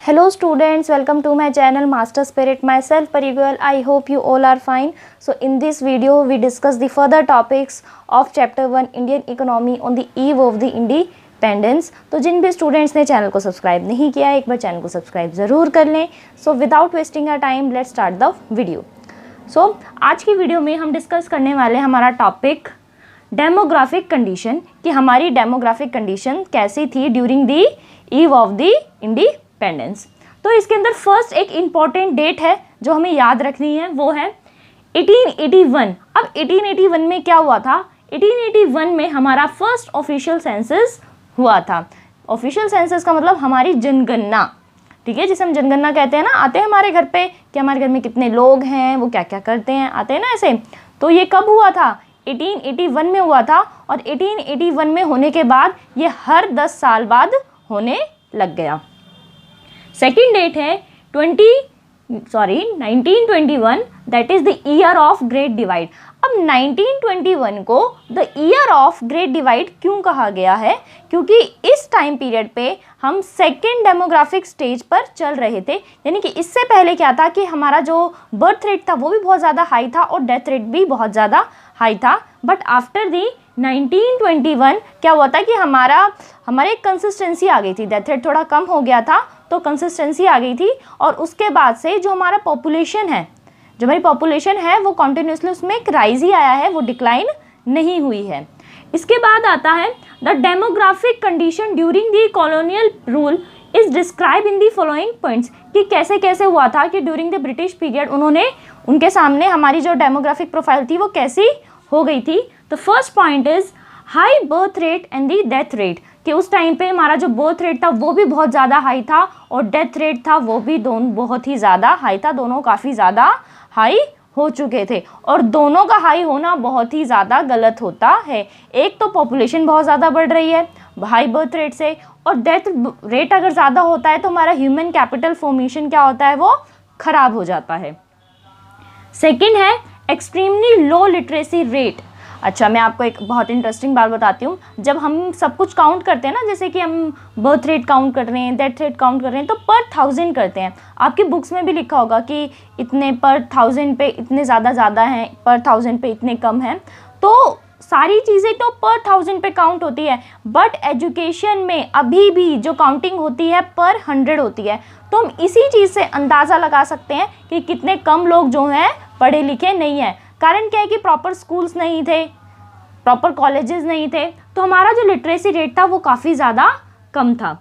Hello students, welcome to my channel Master Spirit. Myself Pariguel. I hope you all are fine. So in this video we discuss the further topics of chapter 1 Indian economy on the eve of the independence. तो जिन भी students ने channel को subscribe नहीं किया है एक बार channel को subscribe ज़रूर कर लें. So without wasting our time let's start the video. सो आज की वीडियो में हम डिस्कस करने वाले हैं हमारा टॉपिक डेमोग्राफिक कंडीशन, कि हमारी डेमोग्राफिक कंडीशन कैसी थी during the eve of the independence. तो इसके अंदर फर्स्ट एक इम्पॉर्टेंट डेट है जो हमें याद रखनी है, वो है 1881. अब 1881 में क्या हुआ था? 1881 में हमारा फर्स्ट ऑफिशियल सेंसस हुआ था. ऑफिशियल सेंसस का मतलब हमारी जनगणना, ठीक है, जिसे हम जनगणना कहते हैं ना. आते हैं हमारे घर पे कि हमारे घर में कितने लोग हैं, वो क्या क्या करते हैं, आते हैं ना ऐसे. तो ये कब हुआ था? 1881 में हुआ था. और 1881 में होने के बाद ये हर 10 साल बाद होने लग गया. सेकेंड डेट है 1921, that is the year of great divide. अब 1921 को the year of great divide क्यों कहा गया है? क्योंकि इस टाइम पीरियड पे हम सेकेंड डेमोग्राफिक स्टेज पर चल रहे थे. यानी कि इससे पहले क्या था कि हमारा जो बर्थ रेट था वो भी बहुत ज़्यादा हाई था और डेथ रेट भी बहुत ज़्यादा हाई था. बट आफ्टर दी 1921 क्या हुआ था कि हमारे कंसिस्टेंसी आ गई थी. डेथ रेट थोड़ा कम हो गया था तो कंसिस्टेंसी आ गई थी. और उसके बाद से जो हमारा पॉपुलेशन है, जो हमारी पॉपुलेशन है वो कॉन्टिन्यूसली उसमें एक राइज ही आया है, वो डिक्लाइन नहीं हुई है. इसके बाद आता है the demographic condition during the colonial rule is describe in the following points, कि कैसे कैसे हुआ था कि ड्यूरिंग द ब्रिटिश पीरियड उनके सामने हमारी जो डेमोग्राफिक प्रोफाइल थी वो कैसी हो गई थी. तो first point is high birth rate and the death rate, कि उस टाइम पे हमारा जो बर्थ रेट था वो भी बहुत ज़्यादा हाई था और डेथ रेट था वो भी दोनों बहुत ही ज़्यादा हाई था. दोनों काफ़ी ज़्यादा हाई हो चुके थे और दोनों का हाई होना बहुत ही ज़्यादा गलत होता है. एक तो पॉपुलेशन बहुत ज़्यादा बढ़ रही है हाई बर्थ रेट से, और डेथ रेट अगर ज़्यादा होता है तो हमारा ह्यूमन कैपिटल फॉर्मेशन क्या होता है, वो ख़राब हो जाता है. सेकेंड है एक्सट्रीमली लो लिटरेसी रेट. अच्छा, मैं आपको एक बहुत इंटरेस्टिंग बात बताती हूँ. जब हम सब कुछ काउंट करते हैं ना, जैसे कि हम बर्थ रेट काउंट कर रहे हैं, डेथ रेट काउंट कर रहे हैं, तो पर 1000 करते हैं. आपकी बुक्स में भी लिखा होगा कि इतने पर 1000 पे इतने ज़्यादा हैं, पर 1000 पे इतने कम हैं. तो सारी चीज़ें तो पर 1000 पे काउंट होती है, बट एजुकेशन में अभी भी जो काउंटिंग होती है पर 100 होती है. तो हम इसी चीज़ से अंदाज़ा लगा सकते हैं कि कितने कम लोग जो हैं पढ़े लिखे नहीं हैं. कारण क्या है कि प्रॉपर स्कूल्स नहीं थे, प्रॉपर कॉलेजेस नहीं थे, तो हमारा जो लिटरेसी रेट था वो काफ़ी ज़्यादा कम था.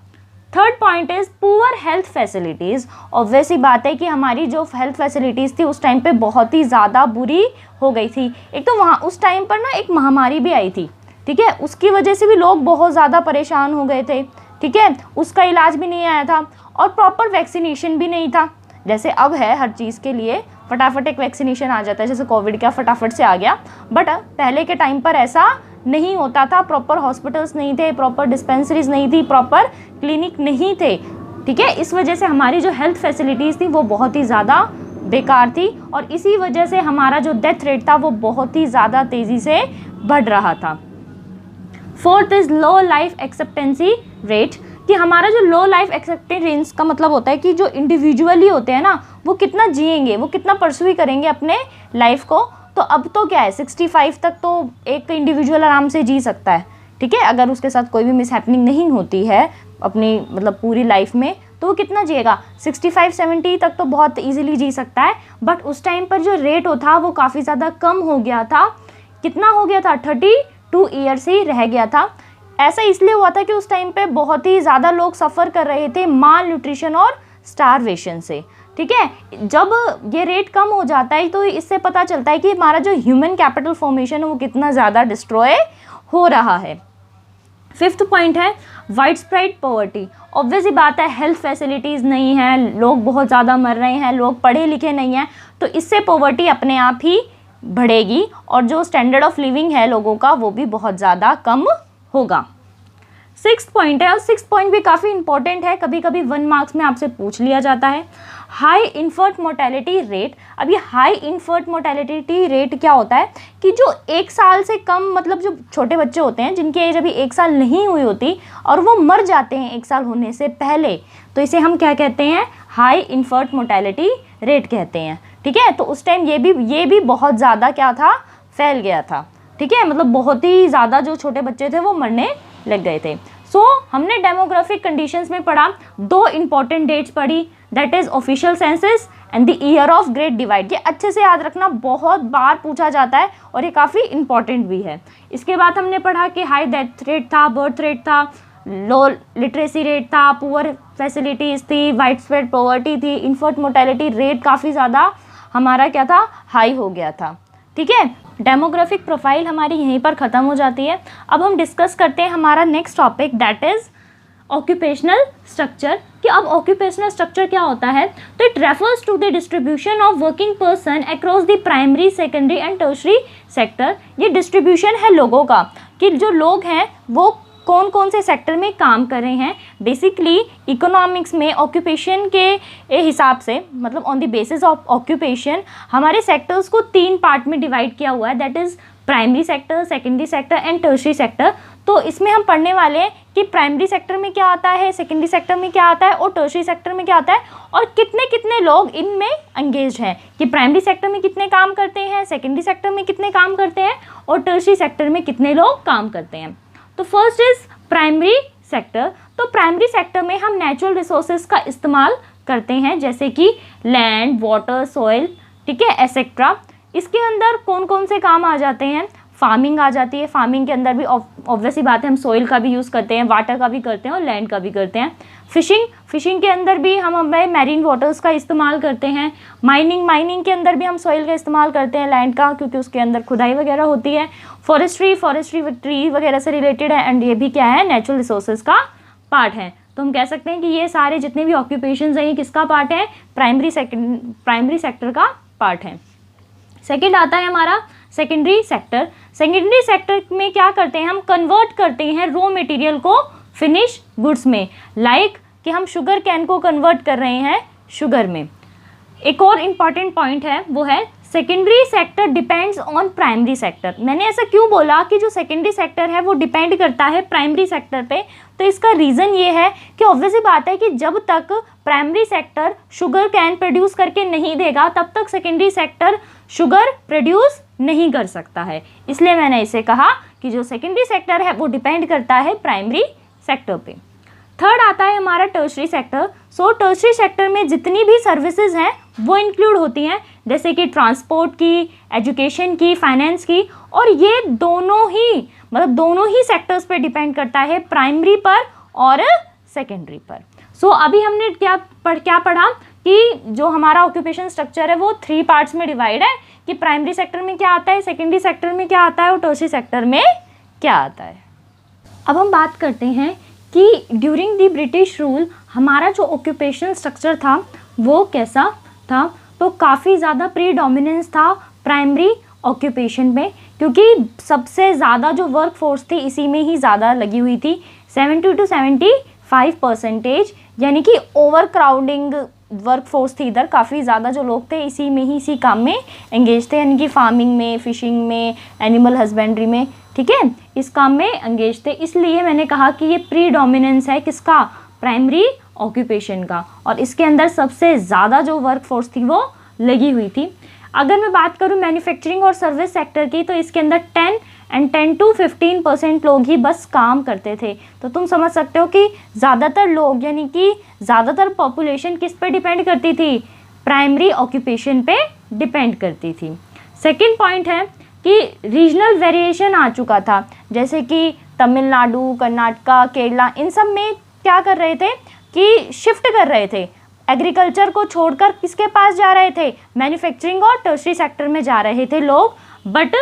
Third point is poor health facilities. Obvious ही बात है कि हमारी जो हेल्थ फैसिलिटीज़ थी उस टाइम पे बहुत ही ज़्यादा बुरी हो गई थी. एक तो वहाँ उस टाइम पर ना एक महामारी भी आई थी, ठीक है, उसकी वजह से भी लोग बहुत ज़्यादा परेशान हो गए थे, ठीक है, उसका इलाज भी नहीं आया था और प्रॉपर वैक्सीनेशन भी नहीं था. जैसे अब है हर चीज़ के लिए फटाफट एक वैक्सीनेशन आ जाता है, जैसे कोविड का फटाफट से आ गया, बट पहले के टाइम पर ऐसा नहीं होता था. प्रॉपर हॉस्पिटल्स नहीं थे, प्रॉपर डिस्पेंसरीज नहीं थी, प्रॉपर क्लिनिक नहीं थे, ठीक है. इस वजह से हमारी जो हेल्थ फैसिलिटीज़ थी वो बहुत ही ज़्यादा बेकार थी और इसी वजह से हमारा जो डेथ रेट था वो बहुत ही ज़्यादा तेज़ी से बढ़ रहा था. Fourth is low life expectancy rate, कि हमारा जो लो लाइफ एक्सपेक्टेंसी का मतलब होता है कि जो इंडिविजुअली होते हैं ना वो कितना जिएंगे, वो कितना परस्यू करेंगे अपने लाइफ को. तो अब तो क्या है 65 तक तो एक इंडिविजुअल आराम से जी सकता है, ठीक है, अगर उसके साथ कोई भी मिसहैपनिंग नहीं होती है अपनी मतलब पूरी लाइफ में, तो वो कितना जिएगा 65-70 तक तो बहुत ईजिली जी सकता है. बट उस टाइम पर जो रेट था वो काफ़ी ज़्यादा कम हो गया था. कितना हो गया था? 32 ईयर्स ही रह गया था. ऐसा इसलिए हुआ था कि उस टाइम पे बहुत ही ज़्यादा लोग सफ़र कर रहे थे माल न्यूट्रिशन और स्टारवेशन से, ठीक है. जब ये रेट कम हो जाता है तो इससे पता चलता है कि हमारा जो ह्यूमन कैपिटल फॉर्मेशन है वो कितना ज़्यादा डिस्ट्रॉय हो रहा है. फिफ्थ पॉइंट है वाइड स्प्रेड पॉवर्टी. ऑब्वियसली बात है हेल्थ फैसिलिटीज़ नहीं है, लोग बहुत ज़्यादा मर रहे हैं, लोग पढ़े लिखे नहीं हैं, तो इससे पॉवर्टी अपने आप ही बढ़ेगी और जो स्टैंडर्ड ऑफ लिविंग है लोगों का वो भी बहुत ज़्यादा कम होगा. सिक्स पॉइंट है, और सिक्स पॉइंट भी काफ़ी इंपॉर्टेंट है, कभी कभी 1 मार्क्स में आपसे पूछ लिया जाता है। High infant mortality rate. अब ये हाई इन्फर्ट मोर्टेलिटी रेट क्या होता है कि जो 1 साल से कम, मतलब जो छोटे बच्चे होते हैं जिनकी एज अभी 1 साल नहीं हुई होती और वो मर जाते हैं 1 साल होने से पहले, तो इसे हम क्या कहते हैं, हाई इन्फर्ट मोर्टेलिटी रेट कहते हैं। ठीक है, तो उस टाइम ये भी बहुत ज़्यादा क्या था, फैल गया था। ठीक है, मतलब बहुत ही ज़्यादा जो छोटे बच्चे थे वो मरने लग गए थे। सो हमने डेमोग्राफिक कंडीशंस में पढ़ा, 2 इंपॉर्टेंट डेट्स पढ़ी, that is official census and the year of great divide. ये अच्छे से याद रखना, बहुत बार पूछा जाता है और ये काफ़ी इंपॉर्टेंट भी है। इसके बाद हमने पढ़ा कि हाई डेथ रेट था, बर्थ रेट था, लो लिटरेसी रेट था, पुअर फैसिलिटीज़ थी, वाइड स्प्रेड पॉवर्टी थी, इन्फर्ट मोर्टेलिटी रेट काफ़ी ज़्यादा हमारा क्या था, हाई हो गया था। ठीक है, डेमोग्राफिक प्रोफाइल हमारी यहीं पर ख़त्म हो जाती है। अब हम डिस्कस करते हैं हमारा next topic, that is occupational structure. कि अब ऑक्यूपेशनल स्ट्रक्चर क्या होता है, तो it refers to the distribution of working person across the primary, secondary and tertiary sector. ये डिस्ट्रीब्यूशन है लोगों का, कि जो लोग हैं वो कौन कौन से सेक्टर में काम कर रहे हैं। बेसिकली इकोनॉमिक्स में ऑक्यूपेशन के हिसाब से, मतलब on the basis of occupation, हमारे सेक्टर्स को 3 पार्ट में डिवाइड किया हुआ है, that is primary sector, secondary sector and tertiary sector. तो इसमें हम पढ़ने वाले हैं कि प्राइमरी सेक्टर में क्या आता है, सेकेंडरी सेक्टर में क्या आता है और टर्शरी सेक्टर में क्या आता है, और कितने कितने लोग इनमें एंगेज हैं, कि प्राइमरी सेक्टर में कितने काम करते हैं, सेकेंडरी सेक्टर में कितने काम करते हैं और टर्शरी सेक्टर में कितने लोग काम करते हैं। तो फर्स्ट इज प्राइमरी सेक्टर। तो प्राइमरी सेक्टर में हम नेचुरल रिसोर्सेज का इस्तेमाल करते हैं, जैसे कि लैंड, वाटर, सॉइल, ठीक है, एसेट्रा। इसके अंदर कौन कौन से काम आ जाते हैं, फार्मिंग आ जाती है। फार्मिंग के अंदर भी ऑब्वियसली बात है, हम सॉइल का भी यूज़ करते हैं, वाटर का भी करते हैं और लैंड का भी करते हैं। फिशिंग के अंदर भी हम हमें मैरीन वाटर्स का इस्तेमाल करते हैं। माइनिंग के अंदर भी हम सॉइल का इस्तेमाल करते हैं, लैंड का, क्योंकि उसके अंदर खुदाई वगैरह होती है। फॉरेस्ट्री ट्री वगैरह से रिलेटेड है, एंड ये भी क्या है, नेचुरल रिसोर्सेज का पार्ट है। तो हम कह सकते हैं कि ये सारे जितने भी ऑक्यूपेशंस हैं ये किसका पार्ट है, प्राइमरी सेक्टर का पार्ट है। सेकेंड आता है हमारा सेकेंडरी सेक्टर। सेकेंडरी सेक्टर में क्या करते हैं, हम कन्वर्ट करते हैं रॉ मटेरियल को फिनिश गुड्स में, लाइक कि हम शुगर कैन को कन्वर्ट कर रहे हैं शुगर में। एक और इम्पॉर्टेंट पॉइंट है, वो है secondary sector depends on primary sector. मैंने ऐसा क्यों बोला कि जो सेकेंडरी सेक्टर है वो डिपेंड करता है प्राइमरी सेक्टर पे, तो इसका रीज़न ये है कि ऑब्वियसली बात है कि जब तक primary sector sugar cane produce करके नहीं देगा तब तक सेकेंडरी सेक्टर शुगर प्रोड्यूस नहीं कर सकता है। इसलिए मैंने इसे कहा कि जो सेकेंडरी सेक्टर है वो डिपेंड करता है प्राइमरी सेक्टर पे। थर्ड आता है हमारा टर्शरी सेक्टर। सो टर्शरी सेक्टर में जितनी भी सर्विसेज हैं वो इंक्लूड होती हैं, जैसे कि ट्रांसपोर्ट की, एजुकेशन की, फाइनेंस की, और ये दोनों ही सेक्टर्स पे डिपेंड करता है, प्राइमरी पर और सेकेंडरी पर। सो अभी हमने क्या पढ़ा कि जो हमारा ऑक्यूपेशन स्ट्रक्चर है वो 3 पार्ट्स में डिवाइड है, कि प्राइमरी सेक्टर में क्या आता है, सेकेंडरी सेक्टर में क्या आता है और टर्शरी सेक्टर में क्या आता है। अब हम बात करते हैं कि ड्यूरिंग द ब्रिटिश रूल हमारा जो ऑक्यूपेशनल स्ट्रक्चर था वो कैसा था। तो काफ़ी ज़्यादा प्रीडोमिनेंस था प्राइमरी ऑक्यूपेशन में, क्योंकि सबसे ज़्यादा जो वर्क फोर्स थी इसी में ही ज़्यादा लगी हुई थी, 70 to 75%, यानी कि ओवर क्राउडिंग वर्क फोर्स थी। इधर काफ़ी ज़्यादा जो लोग थे इसी काम में एंगेज थे, यानी कि फार्मिंग में, फिशिंग में, एनिमल हस्बेंड्री में, ठीक है, इस काम में एंगेज थे। इसलिए मैंने कहा कि ये प्रीडोमिनेंस है किसका, प्राइमरी ऑक्यूपेशन का, और इसके अंदर सबसे ज़्यादा जो वर्क फोर्स थी वो लगी हुई थी। अगर मैं बात करूँ मैन्युफैक्चरिंग और सर्विस सेक्टर की, तो इसके अंदर 10 to 15% लोग ही बस काम करते थे। तो तुम समझ सकते हो कि ज़्यादातर लोग, यानी कि ज़्यादातर पॉपुलेशन किस पे डिपेंड करती थी, प्राइमरी ऑक्यूपेशन पे डिपेंड करती थी। सेकंड पॉइंट है कि रीजनल वेरिएशन आ चुका था, जैसे कि तमिलनाडु, कर्नाटका, केरला, इन सब में क्या कर रहे थे कि शिफ्ट कर रहे थे, एग्रीकल्चर को छोड़कर किसके पास जा रहे थे, मैन्युफैक्चरिंग और टर्शरी सेक्टर में जा रहे थे लोग। बट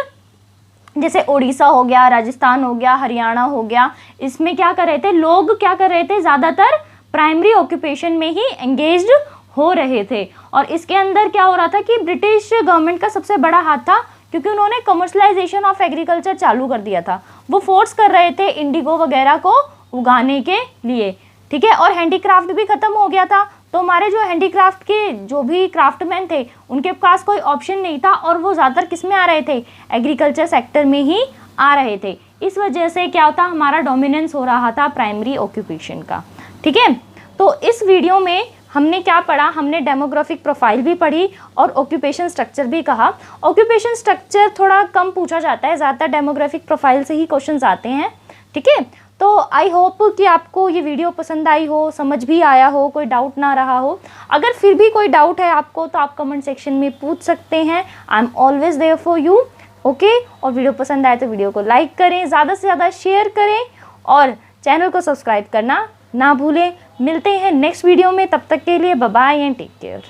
जैसे उड़ीसा हो गया, राजस्थान हो गया, हरियाणा हो गया, इसमें क्या कर रहे थे लोग, क्या कर रहे थे, ज़्यादातर प्राइमरी ऑक्यूपेशन में ही एंगेज्ड हो रहे थे। और इसके अंदर क्या हो रहा था कि ब्रिटिश गवर्नमेंट का सबसे बड़ा हाथ था, क्योंकि उन्होंने कमर्शलाइजेशन ऑफ एग्रीकल्चर चालू कर दिया था। वो फोर्स कर रहे थे इंडिगो वगैरह को उगाने के लिए, ठीक है। और हैंडीक्राफ्ट भी ख़त्म हो गया था, तो हमारे जो हैंडीक्राफ्ट के जो भी क्राफ्टमैन थे उनके पास कोई ऑप्शन नहीं था, और वो ज़्यादातर किस में आ रहे थे, एग्रीकल्चर सेक्टर में ही आ रहे थे। इस वजह से क्या होता, हमारा डोमिनेंस हो रहा था प्राइमरी ऑक्यूपेशन का, ठीक है। तो इस वीडियो में हमने क्या पढ़ा, हमने डेमोग्राफिक प्रोफाइल भी पढ़ी और ऑक्यूपेशन स्ट्रक्चर भी कहा। ऑक्यूपेशन स्ट्रक्चर थोड़ा कम पूछा जाता है, ज़्यादातर डेमोग्राफिक प्रोफाइल से ही क्वेश्चंस आते हैं, ठीक है। तो आई होप कि आपको ये वीडियो पसंद आई हो, समझ भी आया हो, कोई डाउट ना रहा हो। अगर फिर भी कोई डाउट है आपको तो आप कमेंट सेक्शन में पूछ सकते हैं, I am always there for you, okay. और वीडियो पसंद आए तो वीडियो को लाइक करें, ज़्यादा से ज़्यादा शेयर करें और चैनल को सब्सक्राइब करना ना भूलें। मिलते हैं नेक्स्ट वीडियो में, तब तक के लिए bye bye and take care.